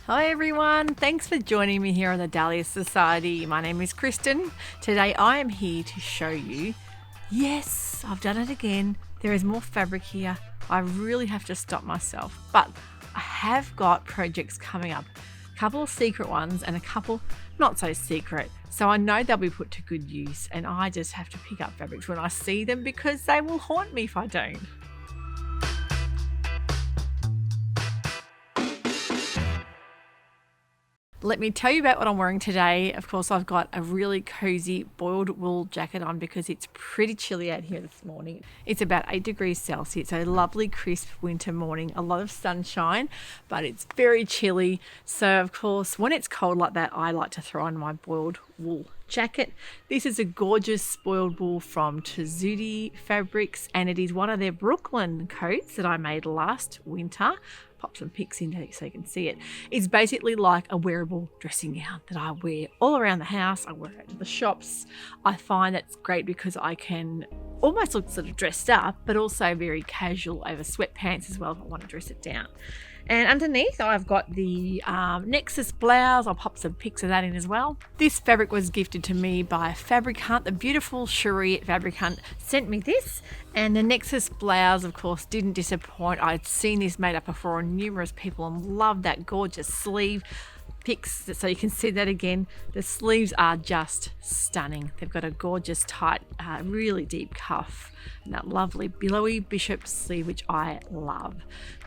Hi everyone, thanks for joining me here on the Dahlia Society. My name is Kristen. Today I am here to show you, yes, I've done it again. There is more fabric here. I really have to stop myself, but I have got projects coming up. A couple of secret ones and a couple not so secret. So I know they'll be put to good use and I just have to pick up fabrics when I see them because they will haunt me if I don't. Let me tell you about what I'm wearing today. Of course, I've got a really cozy boiled wool jacket on because it's pretty chilly out here this morning. It's about 8 degrees Celsius, a lovely crisp winter morning, a lot of sunshine, but it's very chilly. So of course, when it's cold like that, I like to throw on my boiled wool jacket. This is a gorgeous boiled wool from Suede Fabrics, and it is one of their Brooklyn coats that I made last winter. Pop some pics in there so you can see it. It's basically like a wearable dressing gown that I wear all around the house. I wear it to the shops. I find that's great because I can almost look sort of dressed up, but also very casual over sweatpants as well if I want to dress it down. And underneath I've got the Nexus blouse. I'll pop some pics of that in as well. This fabric was gifted to me by Fabricant. The beautiful Cherie at Fabricant sent me this. And the Nexus blouse, of course, didn't disappoint. I'd seen this made up before on numerous people and loved that gorgeous sleeve. Pics so you can see that again. The sleeves are just stunning. They've got a gorgeous tight, really deep cuff and that lovely billowy bishop sleeve, which I love.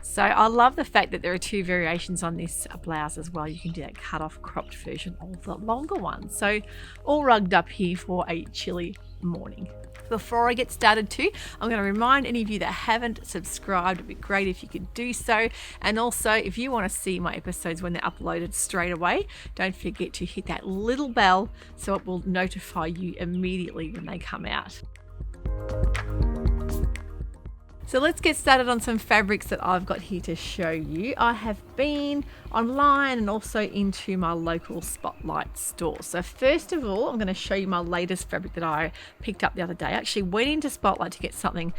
So I love the fact that there are two variations on this blouse as well. You can do that cut off cropped version or the longer one. So all rugged up here for a chilly morning. Before I get started too, I'm going to remind any of you that haven't subscribed, it'd be great if you could do so. And also, if you want to see my episodes when they're uploaded straight away, don't forget to hit that little bell so it will notify you immediately when they come out. So let's get started on some fabrics that I've got here to show you. I have been online and also into my local Spotlight store. So first of all, I'm going to show you my latest fabric that I picked up the other day. I actually went into Spotlight to get something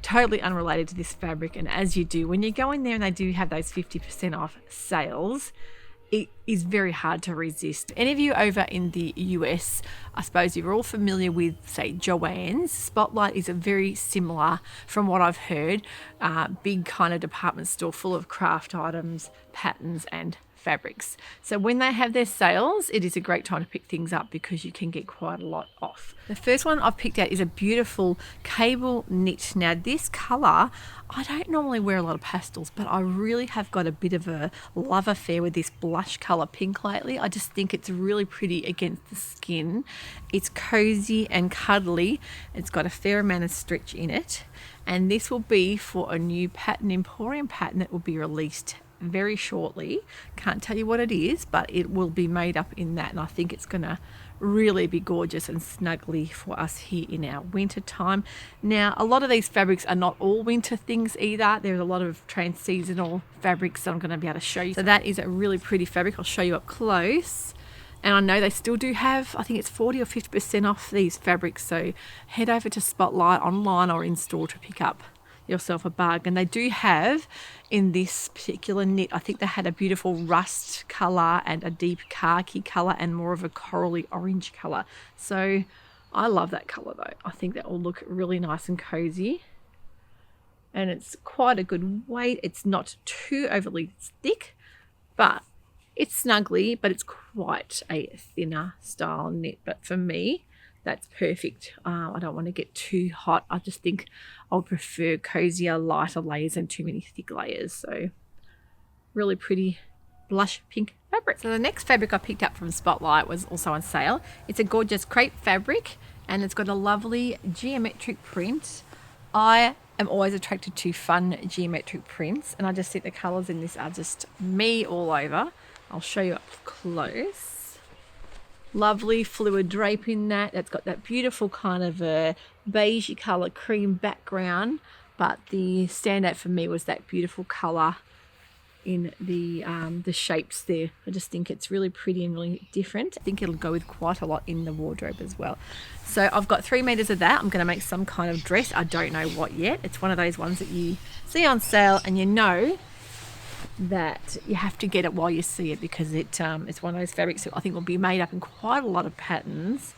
totally unrelated to this fabric. And as you do, when you go in there and they do have those 50% off sales, it is very hard to resist. Any of you over in the US, I suppose you're all familiar with, say, Joann's. Spotlight is a very similar, from what I've heard, big kind of department store full of craft items, patterns and fabrics. So when they have their sales, it is a great time to pick things up because you can get quite a lot off. The first one I've picked out is a beautiful cable knit. Now this colour, I don't normally wear a lot of pastels, but I really have got a bit of a love affair with this blush colour pink lately. I just think it's really pretty against the skin. It's cozy and cuddly. It's got a fair amount of stretch in it. And this will be for a new pattern, Emporium pattern that will be released very shortly. Can't tell you what it is, but it will be made up in that, and I think it's gonna really be gorgeous and snuggly for us here in our winter time. Now a lot of these fabrics are not all winter things either. There's a lot of trans-seasonal fabrics that I'm going to be able to show you. So that is a really pretty fabric. I'll show you up close. And I know they still do have, I think it's 40 or 50% off these fabrics, so head over to Spotlight online or in store to pick up yourself a bargain. They do have in this particular knit, I think they had a beautiful rust colour and a deep khaki colour and more of a corally orange colour. So I love that colour though. I think that will look really nice and cozy. And it's quite a good weight. It's not too overly thick, but it's snuggly, but it's quite a thinner style knit. But for me, that's perfect. I don't want to get too hot. I just think I would prefer cozier, lighter layers and too many thick layers. So really pretty blush pink fabric. So the next fabric I picked up from Spotlight was also on sale. It's a gorgeous crepe fabric and it's got a lovely geometric print. I am always attracted to fun geometric prints and I just think the colours in this are just me all over. I'll show you up close. Lovely fluid drape in that. It's got that beautiful kind of a beigey colour cream background, but the standout for me was that beautiful colour in the shapes there. I just think it's really pretty and really different. I think it'll go with quite a lot in the wardrobe as well. So I've got 3 meters of that. I'm going to make some kind of dress. I don't know what yet. It's one of those ones that you see on sale and you know that you have to get it while you see it, because it's one of those fabrics that I think will be made up in quite a lot of patterns.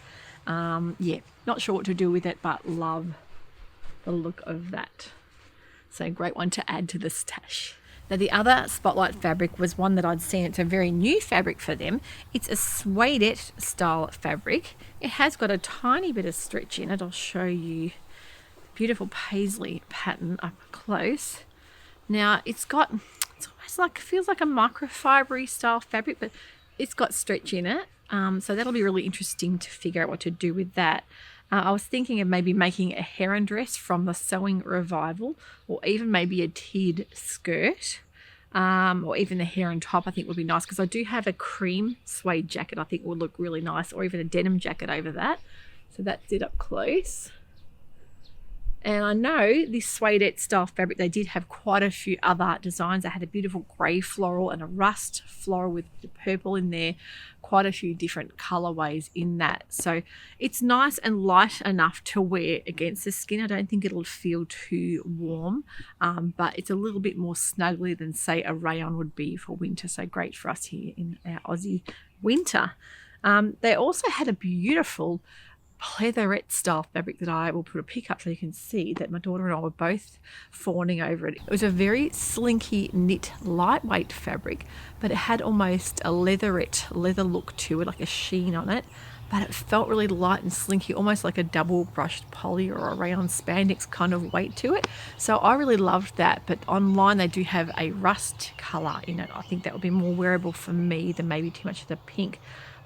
Yeah, not sure what to do with it, but love the look of that. So great one to add to the stash. Now the other Spotlight fabric was one that I'd seen. It's a very new fabric for them. It's a Suede style fabric. It has got a tiny bit of stretch in it. I'll show you. Beautiful paisley pattern up close. Now it's almost like, feels like a microfibery style fabric, but it's got stretch in it. So that'll be really interesting to figure out what to do with that. I was thinking of maybe making a heron dress from the Sewing Revival, or even maybe a tiered skirt, or even a heron top. I think would be nice, because I do have a cream suede jacket I think would look really nice, or even a denim jacket over that. So that's it up close. And I know this suede style fabric, they did have quite a few other designs. They had a beautiful grey floral and a rust floral with the purple in there. Quite a few different colorways in that. So it's nice and light enough to wear against the skin. I don't think it'll feel too warm, but it's a little bit more snuggly than, say, a rayon would be for winter. So great for us here in our Aussie winter. They also had a beautiful pleatherette style fabric that I will put a pic up so you can see that my daughter and I were both fawning over it. It was a very slinky knit lightweight fabric, but it had almost a leather look to it, like a sheen on it, but it felt really light and slinky, almost like a double brushed poly or a rayon spandex kind of weight to it. So I really loved that. But online they do have a rust color in it. I think that would be more wearable for me than maybe too much of the pink.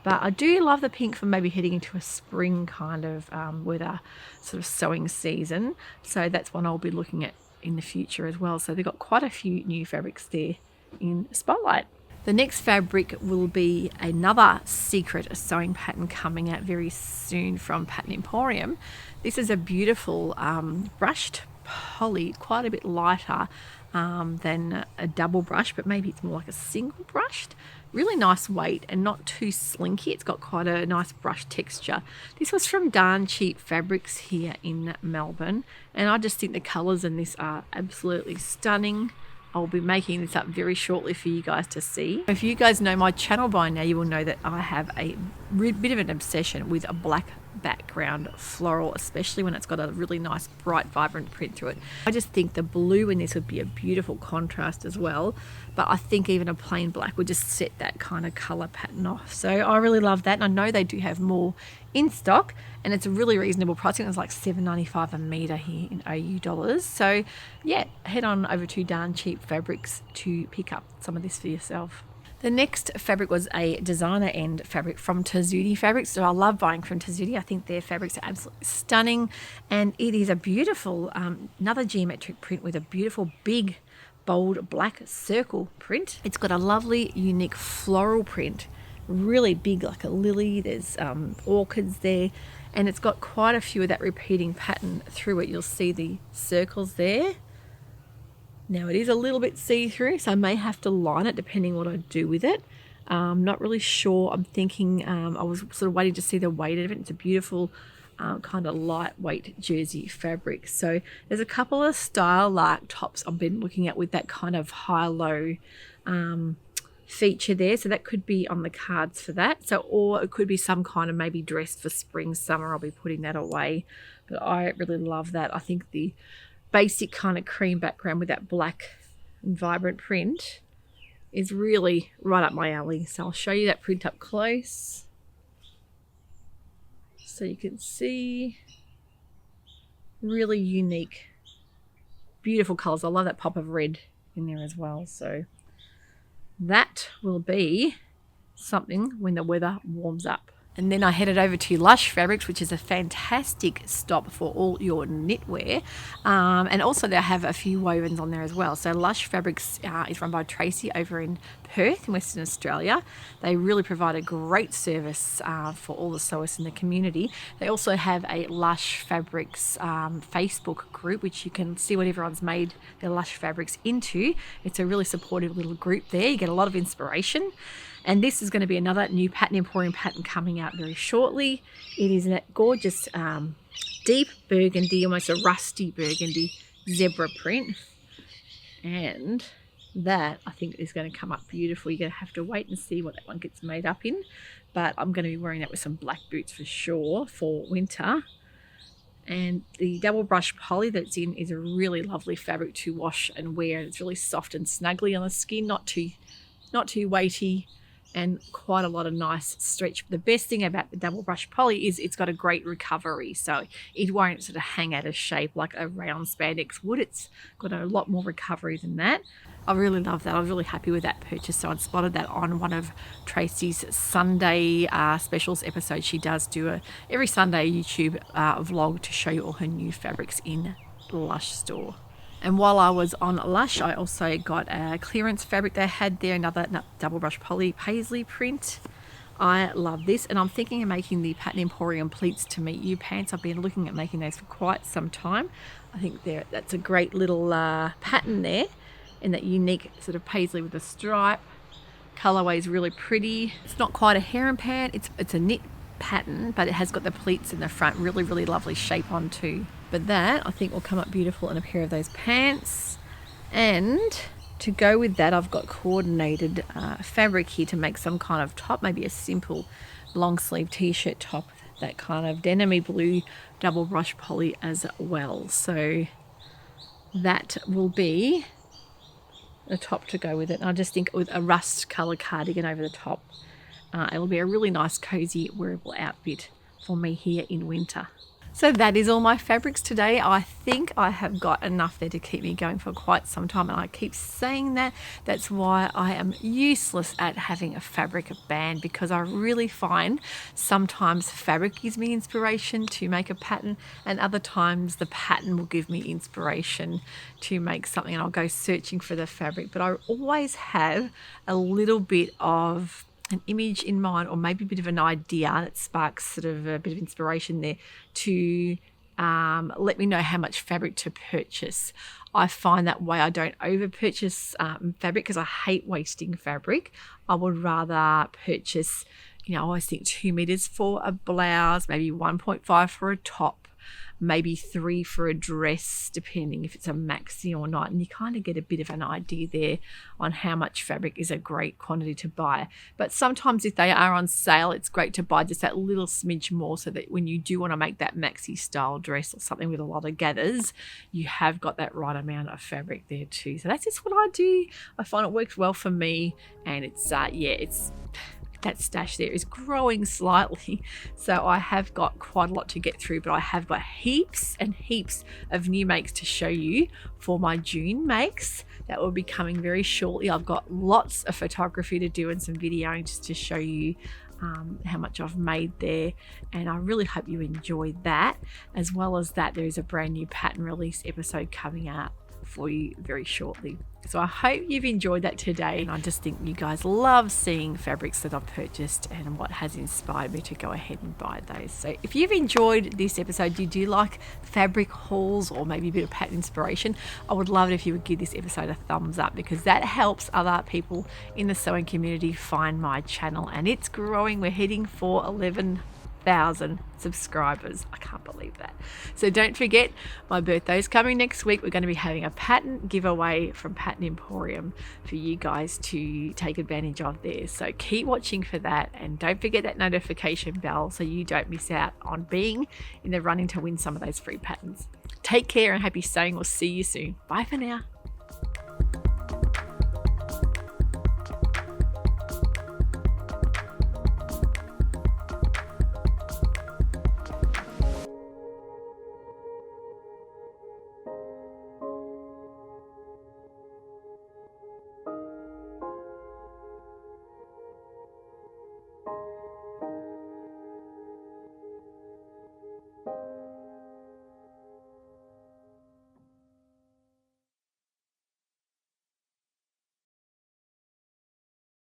But I do love the pink for maybe heading into a spring kind of weather sort of sewing season. So that's one I'll be looking at in the future as well. So they've got quite a few new fabrics there in Spotlight. The next fabric will be another secret sewing pattern coming out very soon from Pattern Emporium. This is a beautiful brushed poly, quite a bit lighter than a double brush, but maybe it's more like a single brushed. Really nice weight and not too slinky. It's got quite a nice brush texture. This was from Darn Cheap Fabrics here in Melbourne, and I just think the colours in this are absolutely stunning. I'll be making this up very shortly for you guys to see. If you guys know my channel by now, you will know that I have a bit of an obsession with a black background floral, especially when it's got a really nice bright vibrant print through it. I just think the blue in this would be a beautiful contrast as well, but I think even a plain black would just set that kind of color pattern off. So I really love that, and I know they do have more in stock, and it's a really reasonable price. I think it's like $7.95 a meter here in AU dollars. So yeah, head on over to Darn Cheap Fabrics to pick up some of this for yourself. The next fabric was a designer end fabric from Tessuti Fabrics. So I love buying from Tessuti. I think their fabrics are absolutely stunning, and it is a beautiful, another geometric print with a beautiful big bold black circle print. It's got a lovely unique floral print, really big like a lily. There's orchids there, and it's got quite a few of that repeating pattern through it. You'll see the circles there. Now it is a little bit see-through, so I may have to line it depending what I do with it. Not really sure. I'm thinking I was sort of waiting to see the weight of it. It's a beautiful kind of lightweight jersey fabric. So there's a couple of style lark tops I've been looking at with that kind of high-low feature there. So that could be on the cards for that. So, or it could be some kind of maybe dress for spring, summer. I'll be putting that away. But I really love that. I think the basic kind of cream background with that black and vibrant print is really right up my alley. So I'll show you that print up close so you can see. Really unique, beautiful colors. I love that pop of red in there as well. So that will be something when the weather warms up. And then I headed over to Lush Fabrics, which is a fantastic stop for all your knitwear. And also they have a few wovens on there as well. So Lush Fabrics is run by Tracy over in Perth in Western Australia. They really provide a great service for all the sewers in the community. They also have a Lush Fabrics Facebook group, which you can see what everyone's made their Lush Fabrics into. It's a really supportive little group there. You get a lot of inspiration. And this is going to be another new Pattern Emporium pattern coming out very shortly. It is that gorgeous deep burgundy, almost a rusty burgundy zebra print. And that I think is going to come up beautiful. You're going to have to wait and see what that one gets made up in, but I'm going to be wearing that with some black boots for sure for winter. And the double brush poly that's in is a really lovely fabric to wash and wear. It's really soft and snuggly on the skin, not too weighty, and quite a lot of nice stretch. The best thing about the double brush poly is it's got a great recovery, so it won't sort of hang out of shape like a round spandex would. It's got a lot more recovery than that. I really love that. I was really happy with that purchase. So I spotted that on one of Tracy's Sunday specials episodes. She does do every Sunday YouTube vlog to show you all her new fabrics in the Lush store. And while I was on Lush, I also got a clearance fabric they had there, another double brush poly paisley print. I love this, and I'm thinking of making the Pattern Emporium pleats to meet you pants. I've been looking at making those for quite some time. I think that's a great little pattern there, in that unique sort of paisley with a stripe. Colorway is really pretty. It's not quite a harem pant, it's a knit pattern, but it has got the pleats in the front. Really, really lovely shape on too. But that I think will come up beautiful in a pair of those pants. And to go with that, I've got coordinated fabric here to make some kind of top, maybe a simple long sleeve t-shirt top, that kind of denim-y blue double brush poly as well. So that will be a top to go with it. And I just think with a rust colour cardigan over the top, it'll be a really nice cozy wearable outfit for me here in winter. So that is all my fabrics today. I think I have got enough there to keep me going for quite some time, and I keep saying that. That's why I am useless at having a fabric band, because I really find sometimes fabric gives me inspiration to make a pattern, and other times the pattern will give me inspiration to make something, and I'll go searching for the fabric. But I always have a little bit of an image in mind, or maybe a bit of an idea that sparks sort of a bit of inspiration there to let me know how much fabric to purchase. I find that way I don't over purchase fabric, because I hate wasting fabric. I would rather purchase, I always think 2 meters for a blouse, maybe 1.5 for a top, maybe 3 for a dress, depending if it's a maxi or not. And you kind of get a bit of an idea there on how much fabric is a great quantity to buy. But sometimes if they are on sale, it's great to buy just that little smidge more, so that when you do want to make that maxi style dress or something with a lot of gathers, you have got that right amount of fabric there too. So that's just what I do. I find it works well for me, and it's that stash there is growing slightly, so I have got quite a lot to get through, but I have got heaps and heaps of new makes to show you for my June makes that will be coming very shortly. I've got lots of photography to do and some videoing just to show you how much I've made there, and I really hope you enjoyed that. As well as that, there is a brand new pattern release episode coming out for you very shortly. So I hope you've enjoyed that today, and I just think you guys love seeing fabrics that I've purchased and what has inspired me to go ahead and buy those. So if you've enjoyed this episode, you do like fabric hauls or maybe a bit of pattern inspiration, I would love it if you would give this episode a thumbs up, because that helps other people in the sewing community find my channel, and it's growing. We're heading for 11,000 subscribers. I can't believe that. So don't forget, my birthday's coming next week. We're going to be having a pattern giveaway from Pattern Emporium for you guys to take advantage of there. So keep watching for that, and don't forget that notification bell so you don't miss out on being in the running to win some of those free patterns. Take care and happy sewing. We'll see you soon. Bye for now.